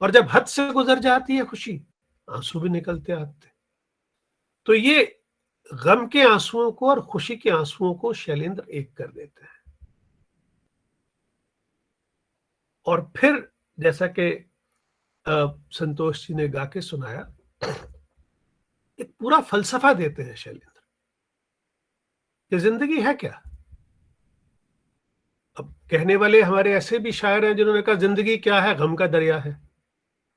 और जब हद से गुजर जाती है खुशी, आंसू भी निकलते आते। तो ये गम के आंसुओं को और खुशी के आंसुओं को शैलेंद्र एक कर देते हैं। और फिर जैसा कि संतोष जी ने गा के सुनाया, एक पूरा फलसफा देते हैं शैलेंद्र कि जिंदगी है क्या। अब कहने वाले हमारे ऐसे भी शायर हैं जिन्होंने कहा जिंदगी क्या है, गम का दरिया है,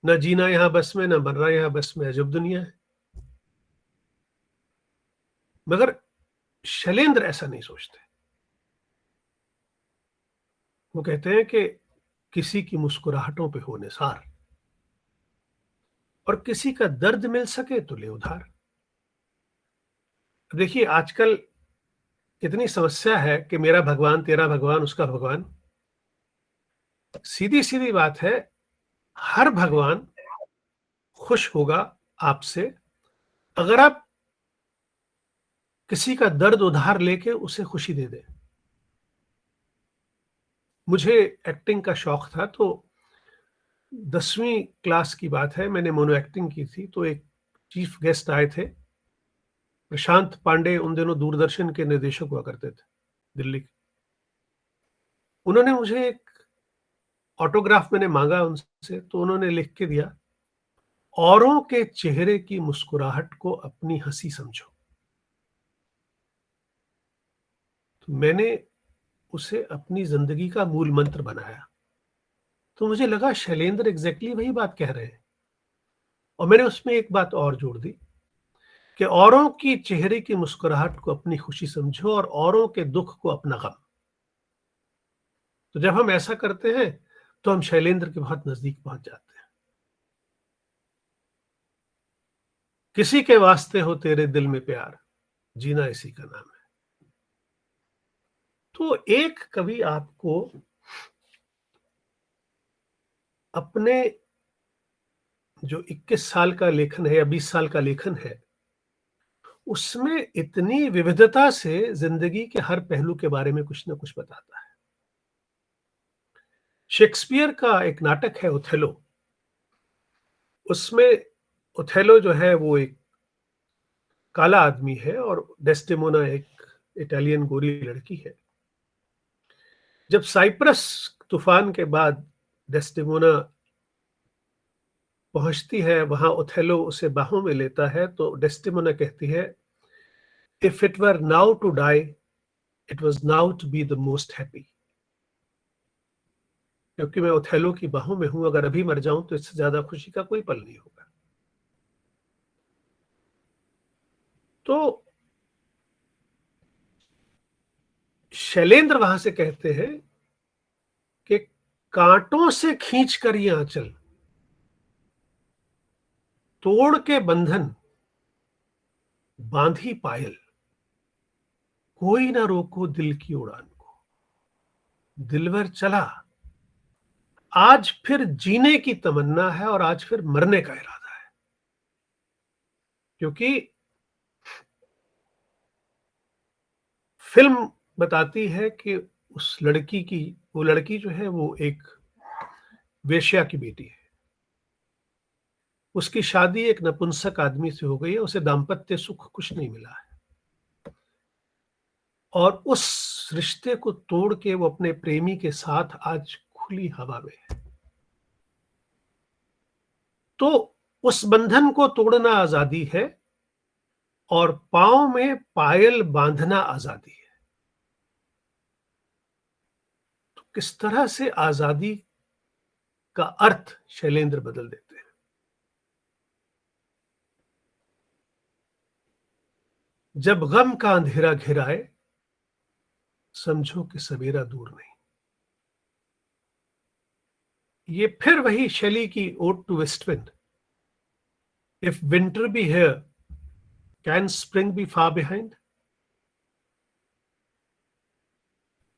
न जीना यहाँ बस में, न मरना यहाँ बस में, अजब दुनिया है। मगर शैलेंद्र ऐसा नहीं सोचते। वो कहते हैं कि किसी की मुस्कुराहटों पे हो निसार, और किसी का दर्द मिल सके तो ले उधार। देखिए आजकल इतनी समस्या है कि मेरा भगवान, तेरा भगवान, उसका भगवान। सीधी सीधी बात है, हर भगवान खुश होगा आपसे अगर आप किसी का दर्द उधार लेके उसे खुशी दे दे। मुझे एक्टिंग का शौक था, तो 10वीं क्लास की बात है, मैंने मोनो एक्टिंग की थी। तो एक चीफ गेस्ट आए थे, प्रशांत पांडे, उन दिनों दूरदर्शन के निर्देशक हुआ करते थे दिल्ली के। उन्होंने मुझे एक ऑटोग्राफ मैंने मांगा उनसे, तो उन्होंने लिख के दिया, औरों के चेहरे की मुस्कुराहट को अपनी हंसी समझो। तो मैंने उसे अपनी जिंदगी का मूल मंत्र बनाया। तो मुझे लगा शैलेंद्र एग्जैक्टली वही बात कह रहे हैं। और मैंने उसमें एक बात और जोड़ दी कि औरों की चेहरे की मुस्कुराहट को अपनी खुशी समझो और औरों के दुख को अपना गम। तो जब हम ऐसा करते हैं तो हम शैलेंद्र के बहुत नजदीक पहुंच जाते हैं। किसी के वास्ते हो तेरे दिल में प्यार, जीना इसी का नाम है। तो एक कवि आपको अपने जो 21 साल का लेखन है या 20 साल का लेखन है, उसमें इतनी विविधता से जिंदगी के हर पहलू के बारे में कुछ ना कुछ बताता है। शेक्सपियर का एक नाटक है ओथेलो, उसमें ओथेलो जो है वो एक काला आदमी है और डेस्टिमोना एक इटालियन गोरी लड़की है। जब साइप्रस तूफान के बाद डेस्टिमोना पहुंचती है वहां, ओथेलो उसे बाहों में लेता है, तो डेस्टिमोना कहती है, if it were now to die, it was now to be the most happy. क्योंकि मैं ओथेलो की बाहों में हूं, अगर अभी मर जाऊं तो इससे ज्यादा खुशी का कोई पल नहीं होगा। तो शैलेंद्र वहां से कहते हैं कि कांटों से खींच कर ये आंचल, तोड़ के बंधन, बांधी पायल, कोई ना रोको दिल की उड़ान को, दिलवर चला, आज फिर जीने की तमन्ना है और आज फिर मरने का इरादा है। क्योंकि फिल्म बताती है कि उस लड़की की, वो लड़की जो है वो एक वेश्या की बेटी है। उसकी शादी एक नपुंसक आदमी से हो गई है, उसे दाम्पत्य सुख कुछ नहीं मिला है, और उस रिश्ते को तोड़ के वो अपने प्रेमी के साथ आज खुली हवा में है। तो उस बंधन को तोड़ना आजादी है और पांव में पायल बांधना आजादी है। तो किस तरह से आजादी का अर्थ शैलेंद्र बदल देते हैं। जब गम का अंधेरा घिराए, समझो कि सवेरा दूर नहीं। ये फिर वही शैली की Ode to West Wind, if winter be here, can spring be far behind.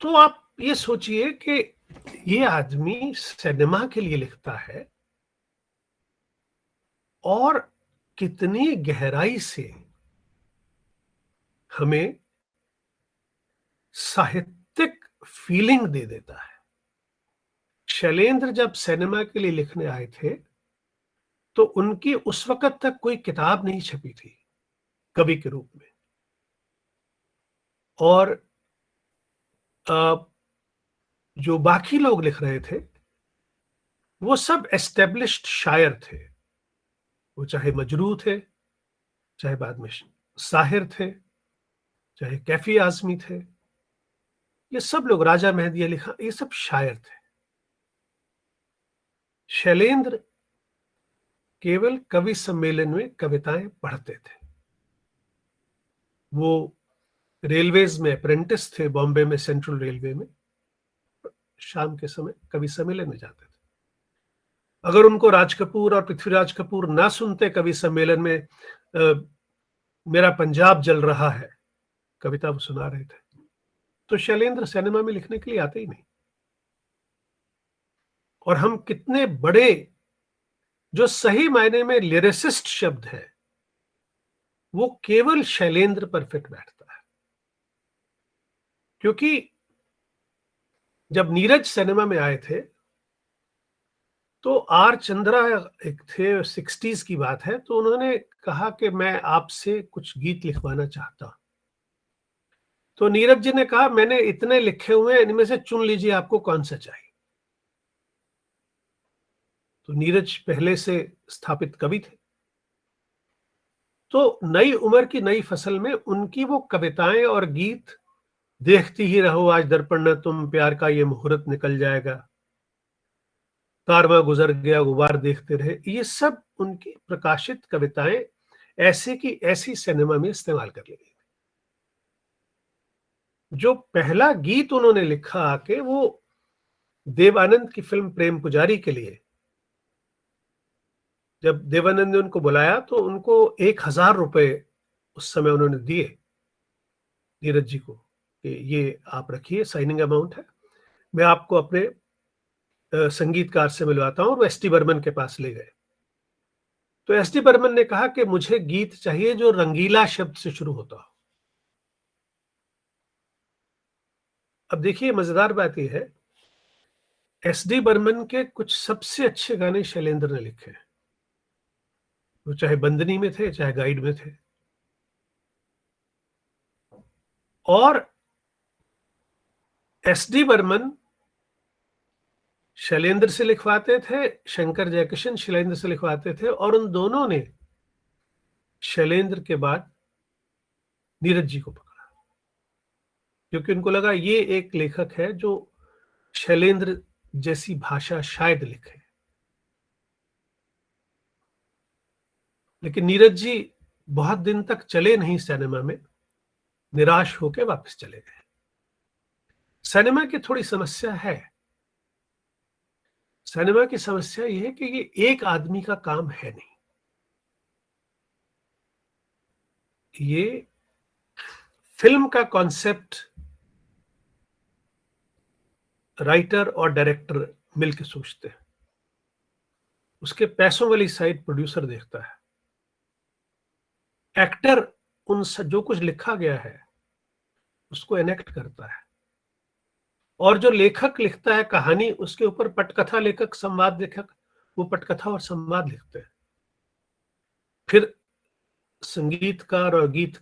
तो आप ये सोचिए कि ये आदमी सिनेमा के लिए लिखता है और कितनी गहराई से हमें साहित्यिक फीलिंग दे देता है। शैलेंद्र जब सिनेमा के लिए लिखने आए थे तो उनकी उस वक़्त तक कोई किताब नहीं छपी थी, कवि के रूप में। और जो बाकी लोग लिख रहे थे, वो सब एस्टेब्लिश्ड शायर थे। वो चाहे मजरू थे, चाहे बाद में साहिर थे, चाहे कैफी आज़मी थे, ये सब लोग, राजा मेहदी अली खां, ये सब शायर थे। शैलेंद्र केवल कवि सम्मेलन में कविताएं पढ़ते थे। वो रेलवेज में अप्रेंटिस थे, बॉम्बे में, सेंट्रल रेलवे में। शाम के समय कवि सम्मेलन में जाते थे। अगर उनको राज कपूर और पृथ्वीराज कपूर ना सुनते कवि सम्मेलन में, मेरा पंजाब जल रहा है कविता वो सुना रहे थे, तो शैलेंद्र सिनेमा में लिखने के लिए आते ही नहीं। और हम कितने बड़े, जो सही मायने में लिरिसिस्ट शब्द है, वो केवल शैलेंद्र पर फिट बैठता है। क्योंकि जब नीरज सिनेमा में आए थे, तो आर चंद्रा एक थे, 60s की बात है, तो उन्होंने कहा कि मैं आपसे कुछ गीत लिखवाना चाहता हूं। तो नीरज जी ने कहा, मैंने इतने लिखे हुए हैं, इनमें से चुन लीजिए आपको कौन सा चाहिए। तो नीरज पहले से स्थापित कवि थे, तो नई उम्र की नई फसल में उनकी वो कविताएं और गीत, देखती ही रहो आज दर्पण न तुम, प्यार का ये मुहूर्त निकल जाएगा, कारवां गुजर गया गुबार देखते रहे, ये सब उनकी प्रकाशित कविताएं ऐसे की ऐसी सिनेमा में इस्तेमाल कर ली गई। जो पहला गीत उन्होंने लिखा आके, वो देवानंद की फिल्म प्रेम पुजारी के लिए, जब देवानंद ने उनको बुलाया तो उनको 1000 रुपए उस समय उन्होंने दिए नीरज जी को, कि ये आप रखिए, साइनिंग अमाउंट है, मैं आपको अपने संगीतकार से मिलवाता हूं। और वो एस टी बर्मन के पास ले गए। तो एस टी बर्मन ने कहा कि मुझे गीत चाहिए जो रंगीला शब्द से शुरू होता हो। अब देखिए, मजेदार बात यह है, एस डी बर्मन के कुछ सबसे अच्छे गाने शैलेंद्र ने लिखे हैं। वो चाहे बंदनी में थे, चाहे गाइड में थे। और एस डी बर्मन शैलेंद्र से लिखवाते थे, शंकर जयकिशन शैलेंद्र से लिखवाते थे, और उन दोनों ने शैलेंद्र के बाद नीरज जी को पकड़ा, क्योंकि उनको लगा ये एक लेखक है जो शैलेंद्र जैसी भाषा शायद लिखे। लेकिन नीरज जी बहुत दिन तक चले नहीं सिनेमा में, निराश होकर वापस चले गए। सिनेमा की थोड़ी समस्या है। सिनेमा की समस्या यह है कि ये एक आदमी का काम है नहीं। ये फिल्म का कॉन्सेप्ट राइटर और डायरेक्टर मिलकर सोचते हैं, उसके पैसों वाली साइड प्रोड्यूसर देखता है, एक्टर उन जो कुछ लिखा गया है उसको एनेक्ट करता है, और जो लेखक लिखता है कहानी, उसके ऊपर पटकथा लेखक, संवाद लेखक, वो पटकथा और संवाद लिखते हैं। फिर संगीतकार और गीत